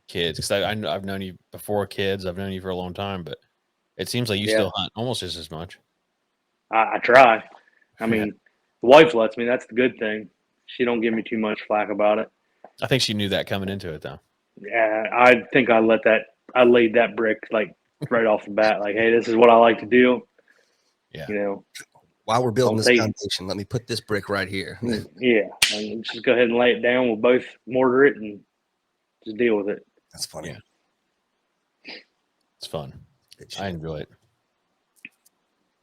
kids. Because I've known you before kids. I've known you for a long time, but it seems like you still hunt almost just as much. I try. I mean, the wife lets me. That's the good thing. She don't give me too much flack about it. I think she knew that coming into it, though. Yeah, I think I laid that brick like right off the bat. Like, hey, this is what I like to do. Yeah. You know, while we're building this foundation, let me put this brick right here. Yeah, and just go ahead and lay it down. We'll both mortar it and just deal with it. That's funny. Yeah. It's fun. I enjoy it.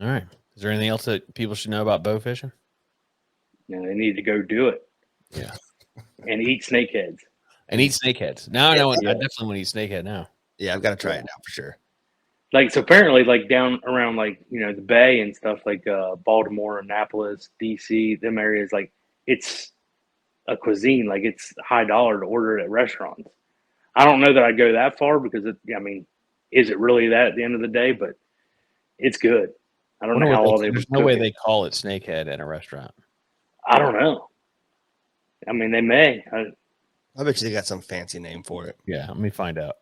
All right. Is there anything else that people should know about bow fishing? No, they need to go do it. Yeah. And eat snakeheads. And eat snakeheads. Now I know. I definitely want to eat snakehead now. Yeah, I've got to try it now for sure. Like, so apparently, like down around like, you know, the Bay and stuff, like Baltimore, Annapolis, DC, them areas, like it's a cuisine. Like, it's high dollar to order it at restaurants. I don't know that I'd go that far because I mean, is it really that at the end of the day? But it's good. I don't know how all they. There's no way they call it snakehead at a restaurant. I don't know. I mean, they may. I bet you they got some fancy name for it. Yeah, let me find out.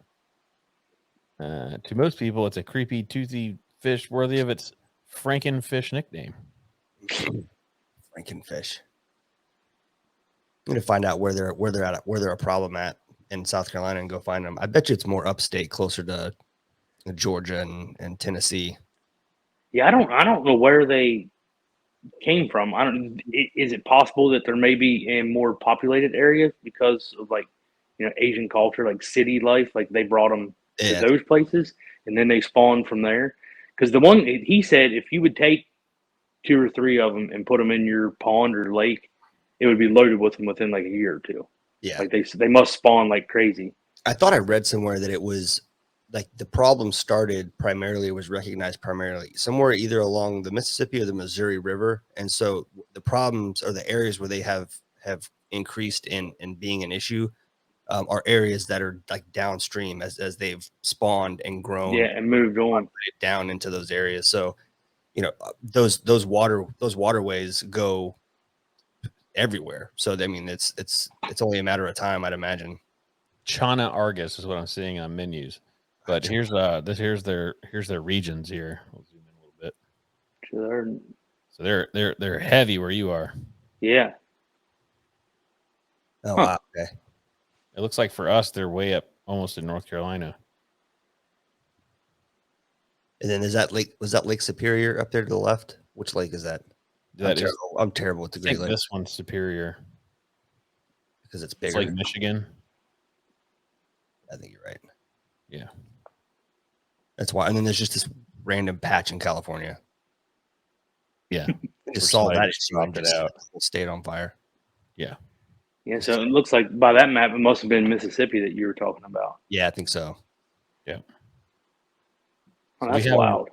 To most people, it's a creepy, toothy fish worthy of its Frankenfish nickname. Frankenfish. I'm gonna find out where they're a problem at in South Carolina and go find them. I bet you it's more upstate, closer to Georgia and Tennessee. Yeah, I don't know where they came from. Is it possible that there may be in more populated areas because of, like, you know, Asian culture, like city life, like they brought them to those places and then they spawned from there? Because the one he said, if you would take 2 or 3 of them and put them in your pond or lake, it would be loaded with them within like a year or 2. Yeah, like they must spawn like crazy. I thought I read somewhere that it was like the problem was recognized primarily somewhere either along the Mississippi or the Missouri River. And so the problems or the areas where they have increased in being an issue are areas that are like downstream as they've spawned and grown. Yeah, and moved on down into those areas. So, you know, those waterways go everywhere. So, I mean, it's only a matter of time, I'd imagine. Chana Argus is what I'm seeing on menus. But here's their regions here. We'll zoom in a little bit. So they're heavy where you are. Yeah. Oh, wow. Okay. It looks like for us they're way up almost in North Carolina. And then was that Lake Superior up there to the left? Which lake is that? I'm terrible with the Great Lakes. This one's Superior because it's bigger. It's like Michigan. I think you're right. Yeah. That's why. And then there's just this random patch in California. Yeah. Just saw that issue it out. Stayed on fire. Yeah. Yeah. So it looks like by that map, it must have been Mississippi that you were talking about. Yeah, I think so. Yeah. Oh, that's wild.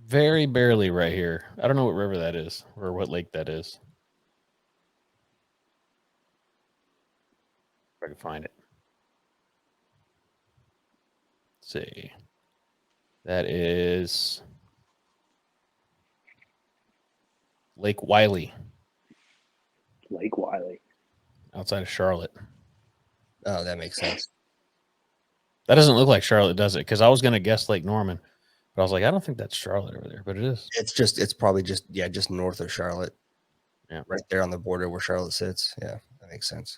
Very barely right here. I don't know what river that is or what lake that is. If I can find it. Let's see. That is Lake Wiley. Lake Wiley. Outside of Charlotte. Oh, that makes sense. That doesn't look like Charlotte, does it? Because I was going to guess Lake Norman. But I was like, I don't think that's Charlotte over there, but it is. It's probably just north of Charlotte. Yeah. Right there on the border where Charlotte sits. Yeah, that makes sense.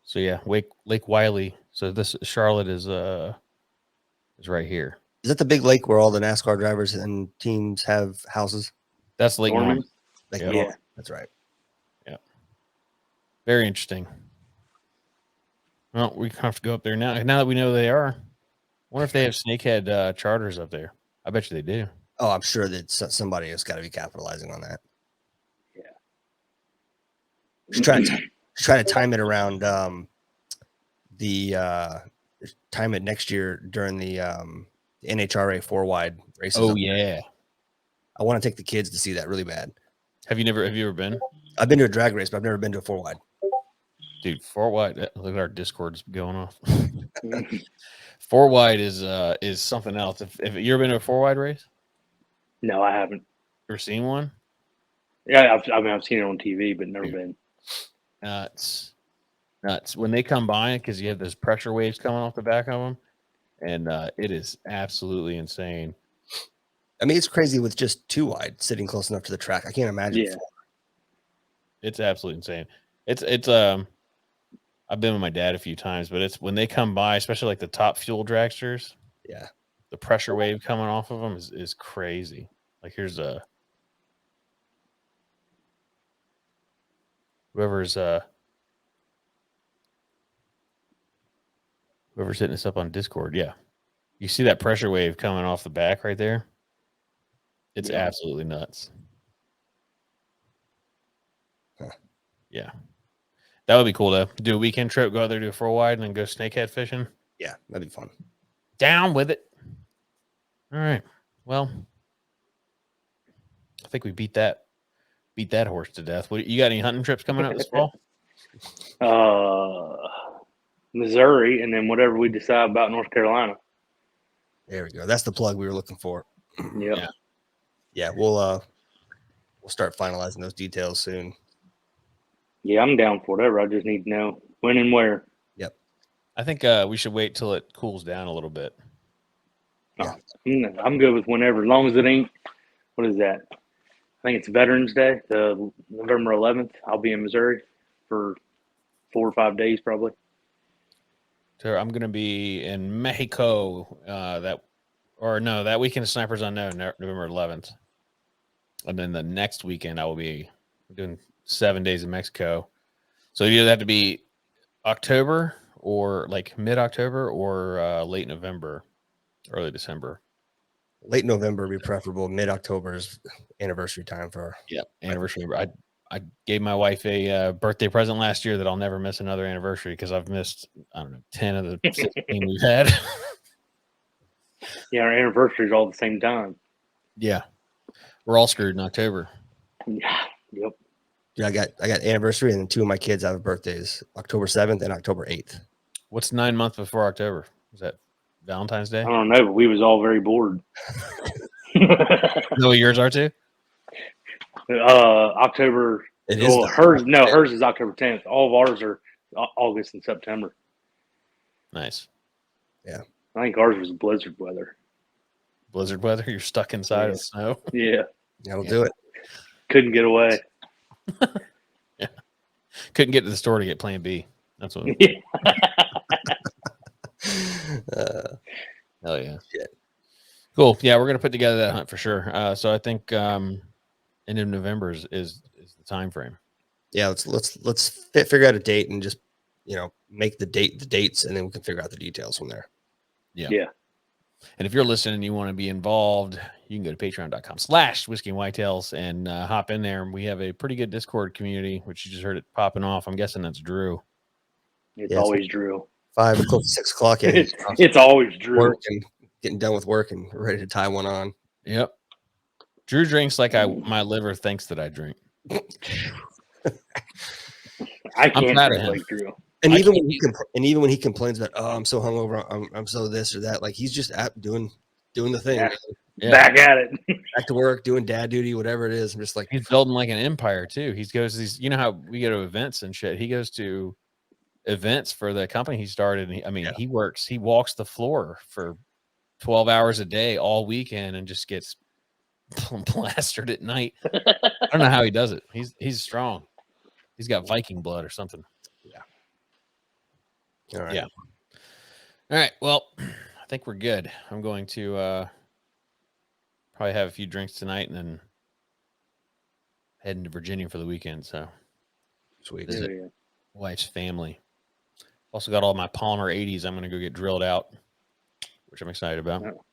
So yeah, Lake Wiley. So this Charlotte is right here. Is that the big lake where all the NASCAR drivers and teams have houses? That's Lake Norman? Norman. Like, Yeah. Yeah. that's right. Very interesting. Well, we have to go up there now. Now that we know they are, I wonder if they have snakehead charters up there. I bet you they do. Oh, I'm sure that somebody has got to be capitalizing on that. Yeah. Just try to time it around time it next year during the NHRA 4-wide races. Oh yeah. I want to take the kids to see that really bad. Have you ever been? I've been to a drag race, but I've never been to a 4-wide. Dude, 4-wide. Look at our Discord's going off. 4-wide is something else. If you ever been to a 4-wide race? No, I haven't. Ever seen one? Yeah, I've seen it on TV, but never been. Nuts. When they come by, because you have those pressure waves coming off the back of them, and it is absolutely insane. I mean, it's crazy with just 2-wide sitting close enough to the track. I can't imagine. Yeah. It's absolutely insane. It's I've been with my dad a few times, but it's when they come by, especially like the top fuel dragsters. Yeah. The pressure wave coming off of them is crazy. Like here's whoever's hitting us up on Discord. Yeah. You see that pressure wave coming off the back right there? It's absolutely nuts. Huh. Yeah. That would be cool to do a weekend trip, go out there, do a 4-wide, and then go snakehead fishing. Yeah, that'd be fun. Down with it. All right. Well, I think we beat that horse to death. You got any hunting trips coming up this fall? Missouri, and then whatever we decide about North Carolina. There we go. That's the plug we were looking for. Yep. Yeah, we'll start finalizing those details soon. Yeah, I'm down for whatever. I just need to know when and where. Yep. I think we should wait till it cools down a little bit. Yeah. I'm good with whenever, as long as it ain't. What is that? I think it's Veterans Day, the November 11th. I'll be in Missouri for 4 or 5 days probably. So I'm going to be in Mexico that weekend of Snipers Unknown, November 11th. And then the next weekend I will be doing 7 days in Mexico. So you either have to be October or like mid-October or late November, early December. Late November would be preferable. Mid-October is anniversary time for anniversary. I gave my wife a birthday present last year that I'll never miss another anniversary because I've missed, 10 of the 16 we've had. Yeah, our anniversaries all at the same time. Yeah. We're all screwed in October. Yeah. Yep. Yeah, I got anniversary, and then 2 of my kids have birthdays, October 7th and October 8th. What's 9 months before October? Is that Valentine's Day? I don't know, but we was all very bored. No, yours are too? October. It is hers is October 10th. All of ours are August and September. Nice. Yeah. I think ours was blizzard weather. Blizzard weather? You're stuck inside of snow? Yeah. That'll do it. Couldn't get away. Yeah. Couldn't get to the store to get Plan B. That's what. Hell yeah. Shit. Cool. Yeah, we're gonna put together that hunt for sure. So I think end of November is the time frame. Yeah, let's figure out a date and just make the dates, and then we can figure out the details from there. Yeah. And if you're listening and you want to be involved, you can go to patreon.com/whiskey and whitetails and hop in there. We have a pretty good Discord community, which you just heard it popping off. I'm guessing that's Drew. It's always Drew. 5 o'clock, 6 o'clock. Yeah, it's always Drew. Work and getting done with work and ready to tie one on. Yep. Drew drinks like my liver thinks that I drink. I can't proud of drink him. like Drew. And even when he complains about, I'm so hungover, I'm so this or that, like he's just doing the thing. Yeah. Yeah. Back at it. Back to work, doing dad duty, whatever it is. I'm just like, He's building like an empire too. He goes to these, how we go to events and shit. He goes to events for the company he started. And he walks the floor for 12 hours a day all weekend and just gets plastered at night. I don't know how he does it. He's strong. He's got Viking blood or something. all right. Yeah. All right. Well, I think we're good. I'm going to probably have a few drinks tonight and then heading to Virginia for the weekend. So Sweet. visit wife's family. Also got all my Palmer 80s. I'm going to go get drilled out, which I'm excited about. Oh.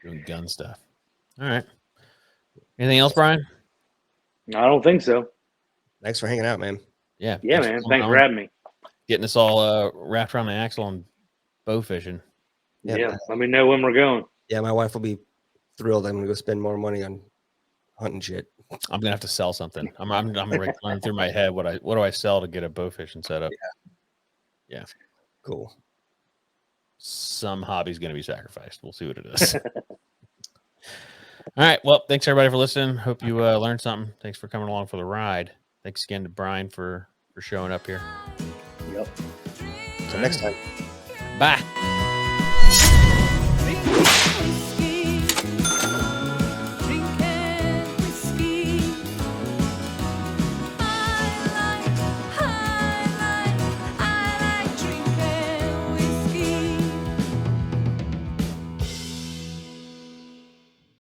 Doing gun stuff. All right. Anything else, Brian? I don't think so. Thanks for hanging out, man. Yeah. Yeah, man. Thanks for having me. Getting us all wrapped around the axle and bow fishing. Yeah. Let me know when we're going. Yeah, my wife will be thrilled. I'm gonna go spend more money on hunting shit. I'm gonna have to sell something. I'm running through my head what do I sell to get a bow fishing setup? Yeah. Cool. Some hobby's gonna be sacrificed. We'll see what it is. All right. Well, thanks everybody for listening. Hope you learned something. Thanks for coming along for the ride. Thanks again to Brian for showing up here. Yep. Till next time. Bye.